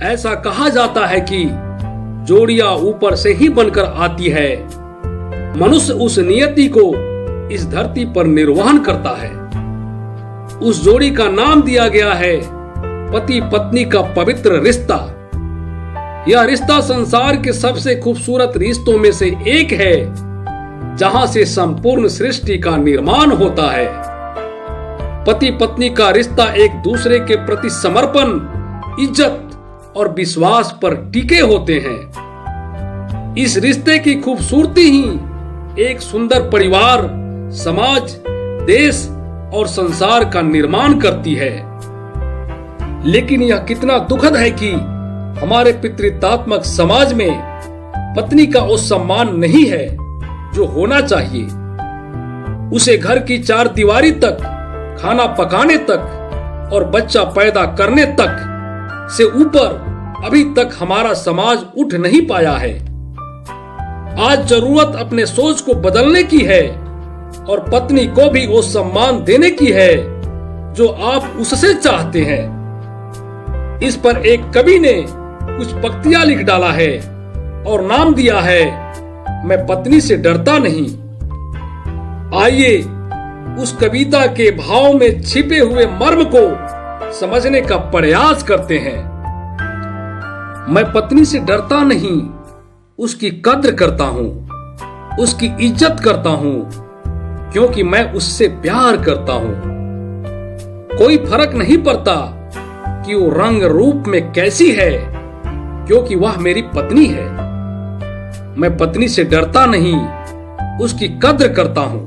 ऐसा कहा जाता है कि जोड़ियां ऊपर से ही बनकर आती है। मनुष्य उस नियति को इस धरती पर निर्वहन करता है। उस जोड़ी का नाम दिया गया है पति पत्नी का पवित्र रिश्ता। यह रिश्ता संसार के सबसे खूबसूरत रिश्तों में से एक है, जहां से संपूर्ण सृष्टि का निर्माण होता है। पति पत्नी का रिश्ता एक दूसरे के प्रति समर्पण, इज्जत और विश्वास पर टिके होते हैं। इस रिश्ते की खूबसूरती ही एक सुंदर परिवार, समाज, देश और संसार का निर्माण करती है। लेकिन यह कितना दुखद है कि हमारे पितृत्वात्मक समाज में पत्नी का वो सम्मान नहीं है जो होना चाहिए। उसे घर की चार दीवारी तक, खाना पकाने तक और बच्चा पैदा करने तक से ऊपर अभी तक हमारा समाज उठ नहीं पाया है। आज जरूरत अपने सोच को बदलने की है और पत्नी को भी वो सम्मान देने की है जो आप उससे चाहते हैं। इस पर एक कवि ने कुछ पंक्तियां लिख डाला है और नाम दिया है मैं पत्नी से डरता नहीं। आइए उस कविता के भाव में छिपे हुए मर्म को समझने का प्रयास करते हैं। मैं पत्नी से डरता नहीं, उसकी कद्र करता हूं, उसकी इज्जत करता हूं, क्योंकि मैं उससे प्यार करता हूं। कोई फर्क नहीं पड़ता कि वो रंग रूप में कैसी है, क्योंकि वह मेरी पत्नी है। मैं पत्नी से डरता नहीं, उसकी कद्र करता हूं।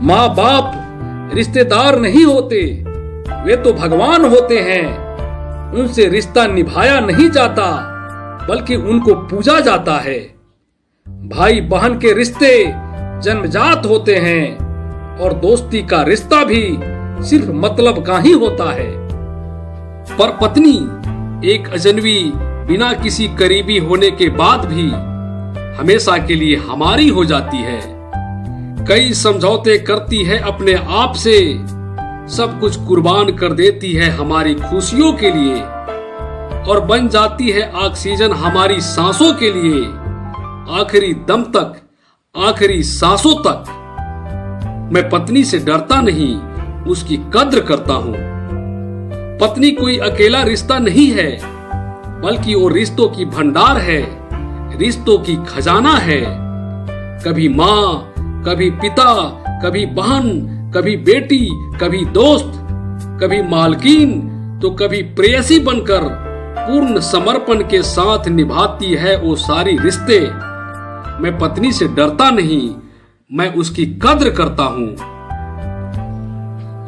माँ बाप रिश्तेदार नहीं होते, वे तो भगवान होते हैं। उनसे रिश्ता निभाया नहीं जाता, बल्कि उनको पूजा जाता है। भाई बहन के रिश्ते जन्मजात होते हैं और दोस्ती का रिश्ता भी सिर्फ मतलब का ही होता है। पर पत्नी एक अजनबी, बिना किसी करीबी होने के बाद भी हमेशा के लिए हमारी हो जाती है। कई समझौते करती है अपने आप से, सब कुछ कुर्बान कर देती है हमारी खुशियों के लिए और बन जाती है ऑक्सीजन हमारी सांसों के लिए। आखिरी दम तक, आखिरी सांसों तक मैं पत्नी से डरता नहीं, उसकी कद्र करता हूं। पत्नी कोई अकेला रिश्ता नहीं है, बल्कि वो रिश्तों की भंडार है, रिश्तों की खजाना है। कभी माँ, कभी पिता, कभी बहन, कभी बेटी, कभी दोस्त, कभी मालकिन, तो कभी प्रेयसी बनकर पूर्ण समर्पण के साथ निभाती है वो सारी रिश्ते। मैं पत्नी से डरता नहीं, मैं उसकी कद्र करता हूं।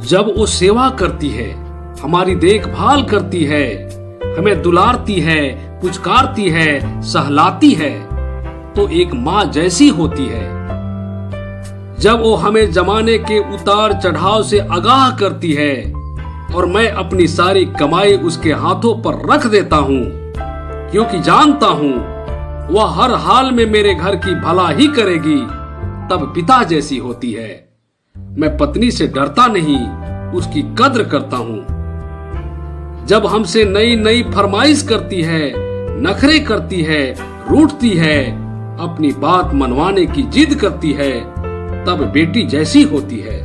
जब वो सेवा करती है, हमारी देखभाल करती है, हमें दुलारती है, पुचकारती है, सहलाती है, तो एक माँ जैसी होती है। जब वो हमें जमाने के उतार चढ़ाव से आगाह करती है और मैं अपनी सारी कमाई उसके हाथों पर रख देता हूँ, क्योंकि जानता हूँ वह हर हाल में मेरे घर की भला ही करेगी, तब पिता जैसी होती है। मैं पत्नी से डरता नहीं, उसकी कद्र करता हूँ। जब हमसे नई नई फरमाइश करती है, नखरे करती है, रूठती है, अपनी बात मनवाने की जिद करती है, तब बेटी जैसी होती है।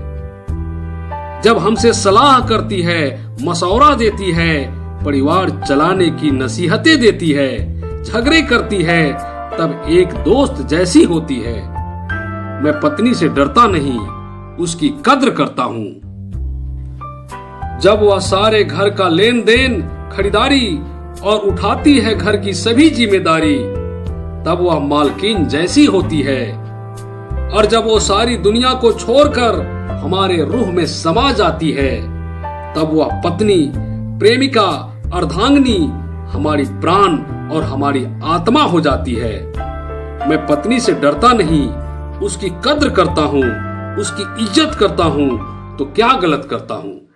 जब हमसे सलाह करती है, मशवरा देती है, परिवार चलाने की नसीहतें देती है, झगड़े करती है, तब एक दोस्त जैसी होती है। मैं पत्नी से डरता नहीं, उसकी कद्र करता हूँ। जब वह सारे घर का लेन देन, खरीदारी और उठाती है घर की सभी जिम्मेदारी, तब वह मालकिन जैसी होती है। और जब वो सारी दुनिया को छोड़कर हमारे रूह में समा जाती है, तब वह पत्नी, प्रेमिका, अर्धांगिनी, हमारी प्राण और हमारी आत्मा हो जाती है। मैं पत्नी से डरता नहीं, उसकी कद्र करता हूँ, उसकी इज्जत करता हूँ, तो क्या गलत करता हूँ।